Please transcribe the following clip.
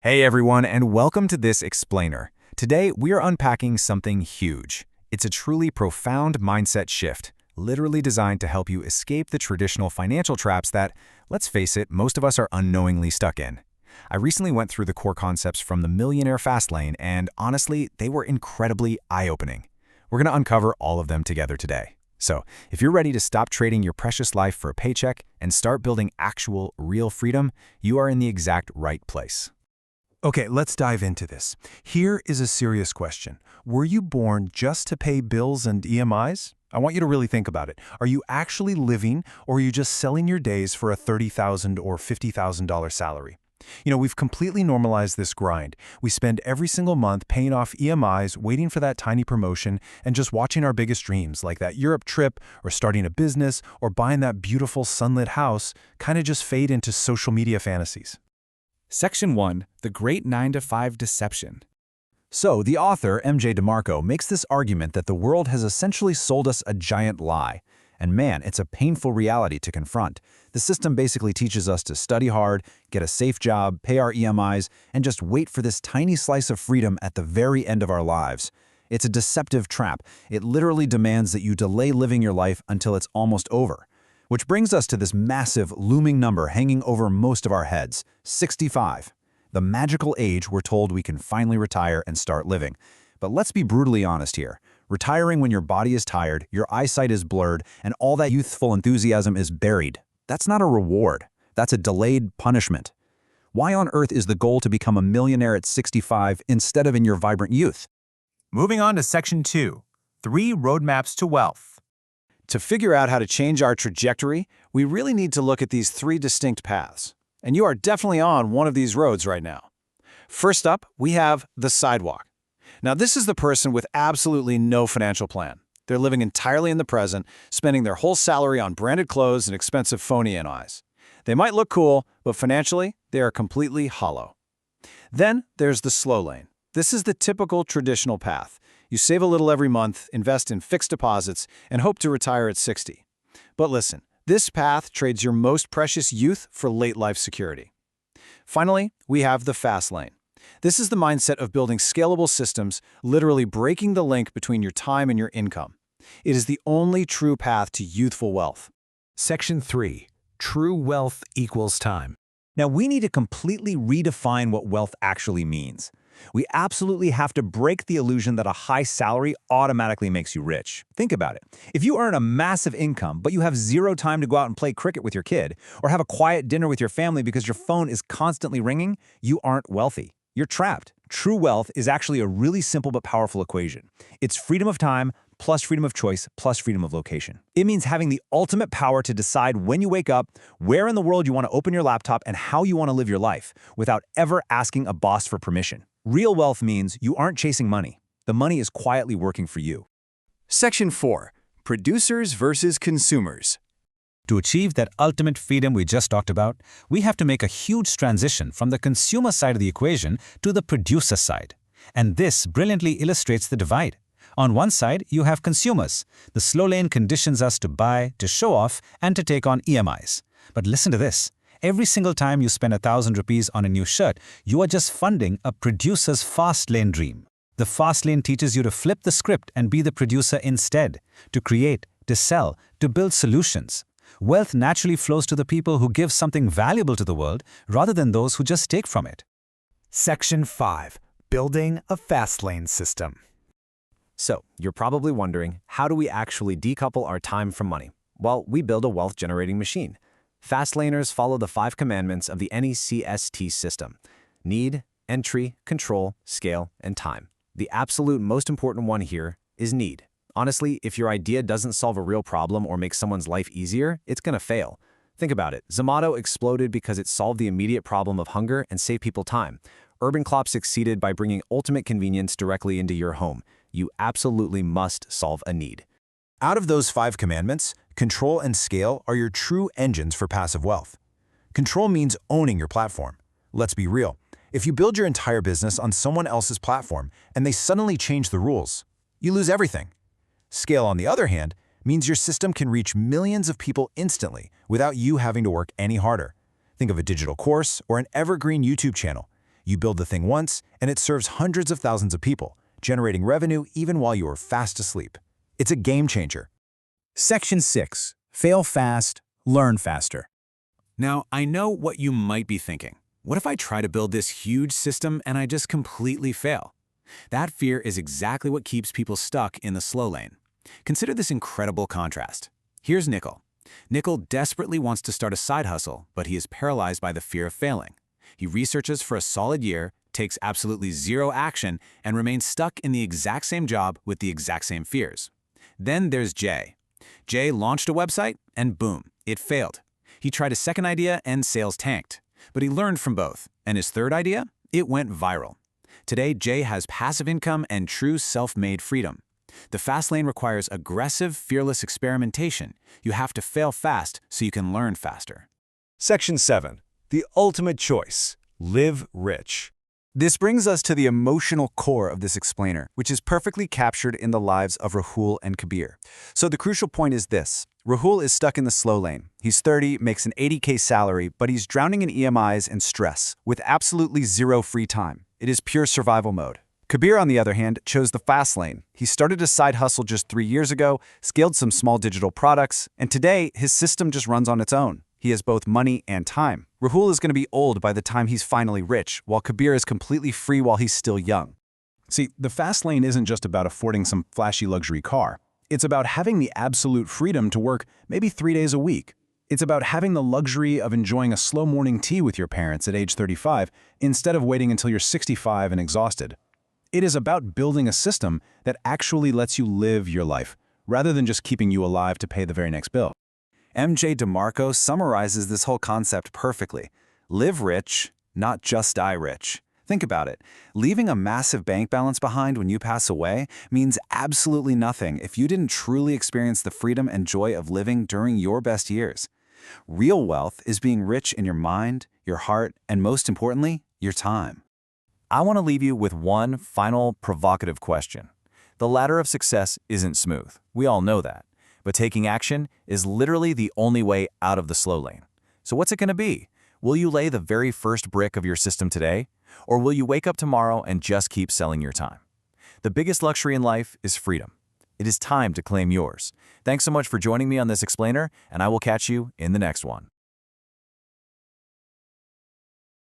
Hey everyone, and welcome to this explainer. Today, we are unpacking something huge. It's a truly profound mindset shift, literally designed to help you escape the traditional financial traps that, let's face it, most of us are unknowingly stuck in. I recently went through the core concepts from the Millionaire fast lane, and honestly, they were incredibly eye-opening. We're going to uncover all of them together today. So, if you're ready to stop trading your precious life for a paycheck and start building actual, real freedom, you are in the exact right place. Okay, let's dive into this. Here is a serious question. Were you born just to pay bills and EMIs? I want you to really think about it. Are you actually living, or are you just selling your days for a $30,000 or $50,000 salary? We've completely normalized this grind. We spend every single month paying off EMIs, waiting for that tiny promotion, and just watching our biggest dreams, like that Europe trip, or starting a business, or buying that beautiful sunlit house, kind of just fade into social media fantasies. Section 1. The Great 9-to-5 Deception. So, the author, M.J. DeMarco, makes this argument that the world has essentially sold us a giant lie. And man, it's a painful reality to confront. The system basically teaches us to study hard, get a safe job, pay our EMIs, and just wait for this tiny slice of freedom at the very end of our lives. It's a deceptive trap. It literally demands that you delay living your life until it's almost over. Which brings us to this massive, looming number hanging over most of our heads, 65. The magical age we're told we can finally retire and start living. But let's be brutally honest here. Retiring when your body is tired, your eyesight is blurred, and all that youthful enthusiasm is buried. That's not a reward. That's a delayed punishment. Why on earth is the goal to become a millionaire at 65 instead of in your vibrant youth? Moving on to Section 2. 3 Roadmaps to Wealth. To figure out how to change our trajectory, we really need to look at these 3 distinct paths. And you are definitely on one of these roads right now. First up, we have the sidewalk. Now, this is the person with absolutely no financial plan. They're living entirely in the present, spending their whole salary on branded clothes and expensive phone EMIs. They might look cool, but financially, they are completely hollow. Then there's the slow lane. This is the typical traditional path. You save a little every month, invest in fixed deposits, and hope to retire at 60. But listen, this path trades your most precious youth for late life security. Finally, we have the fast lane. This is the mindset of building scalable systems, literally breaking the link between your time and your income. It is the only true path to youthful wealth. Section 3. True wealth equals time. Now, we need to completely redefine what wealth actually means. We absolutely have to break the illusion that a high salary automatically makes you rich. Think about it. If you earn a massive income, but you have zero time to go out and play cricket with your kid, or have a quiet dinner with your family because your phone is constantly ringing, you aren't wealthy. You're trapped. True wealth is actually a really simple but powerful equation. It's freedom of time plus freedom of choice plus freedom of location. It means having the ultimate power to decide when you wake up, where in the world you want to open your laptop, and how you want to live your life, without ever asking a boss for permission. Real wealth means you aren't chasing money. The money is quietly working for you. Section 4. Producers versus consumers. To achieve that ultimate freedom we just talked about, we have to make a huge transition from the consumer side of the equation to the producer side. And this brilliantly illustrates the divide. On one side, you have consumers. The slow lane conditions us to buy, to show off, and to take on EMIs. But listen to this. Every single time you spend 1,000 rupees on a new shirt, you are just funding a producer's fast lane dream. The fast lane teaches you to flip the script and be the producer instead, to create, to sell, to build solutions. Wealth naturally flows to the people who give something valuable to the world rather than those who just take from it. Section 5. Building a fast lane system. So, you're probably wondering, how do we actually decouple our time from money? Well, we build a wealth-generating machine. Fast laners follow the 5 commandments of the NECST system: need, entry, control, scale, and time. The absolute most important one here is need. Honestly, if your idea doesn't solve a real problem or make someone's life easier, it's gonna fail. Think about it. Zomato exploded because it solved the immediate problem of hunger and saved people time. Urban Clop succeeded by bringing ultimate convenience directly into your home. You absolutely must solve a need. Out of those 5 commandments, control and scale are your true engines for passive wealth. Control means owning your platform. Let's be real. If you build your entire business on someone else's platform and they suddenly change the rules, you lose everything. Scale, on the other hand, means your system can reach millions of people instantly without you having to work any harder. Think of a digital course or an evergreen YouTube channel. You build the thing once, and it serves hundreds of thousands of people, generating revenue even while you are fast asleep. It's a game changer. Section 6. Fail fast, learn faster. Now, I know what you might be thinking. What if I try to build this huge system and I just completely fail? That fear is exactly what keeps people stuck in the slow lane. Consider this incredible contrast. Here's Nickel. Nickel desperately wants to start a side hustle, but he is paralyzed by the fear of failing. He researches for a solid year, takes absolutely zero action, and remains stuck in the exact same job with the exact same fears. Then there's Jay. Jay launched a website, and boom, it failed. He tried a second idea, and sales tanked. But he learned from both, and his third idea? It went viral. Today, Jay has passive income and true self-made freedom. The fast lane requires aggressive, fearless experimentation. You have to fail fast so you can learn faster. Section 7. The ultimate choice. Live rich. This brings us to the emotional core of this explainer, which is perfectly captured in the lives of Rahul and Kabir. So the crucial point is this. Rahul is stuck in the slow lane. He's 30, makes an $80K salary, but he's drowning in EMIs and stress, with absolutely zero free time. It is pure survival mode. Kabir, on the other hand, chose the fast lane. He started a side hustle just 3 years ago, scaled some small digital products, and today his system just runs on its own. He has both money and time. Rahul is going to be old by the time he's finally rich, while Kabir is completely free while he's still young. See, the fast lane isn't just about affording some flashy luxury car. It's about having the absolute freedom to work maybe 3 days a week. It's about having the luxury of enjoying a slow morning tea with your parents at age 35 instead of waiting until you're 65 and exhausted. It is about building a system that actually lets you live your life, rather than just keeping you alive to pay the very next bill. M.J. DeMarco summarizes this whole concept perfectly. Live rich, not just die rich. Think about it. Leaving a massive bank balance behind when you pass away means absolutely nothing if you didn't truly experience the freedom and joy of living during your best years. Real wealth is being rich in your mind, your heart, and most importantly, your time. I want to leave you with one final provocative question. The ladder of success isn't smooth. We all know that. But taking action is literally the only way out of the slow lane. So what's it going to be? Will you lay the very first brick of your system today? Or will you wake up tomorrow and just keep selling your time? The biggest luxury in life is freedom. It is time to claim yours. Thanks so much for joining me on this explainer, and I will catch you in the next one.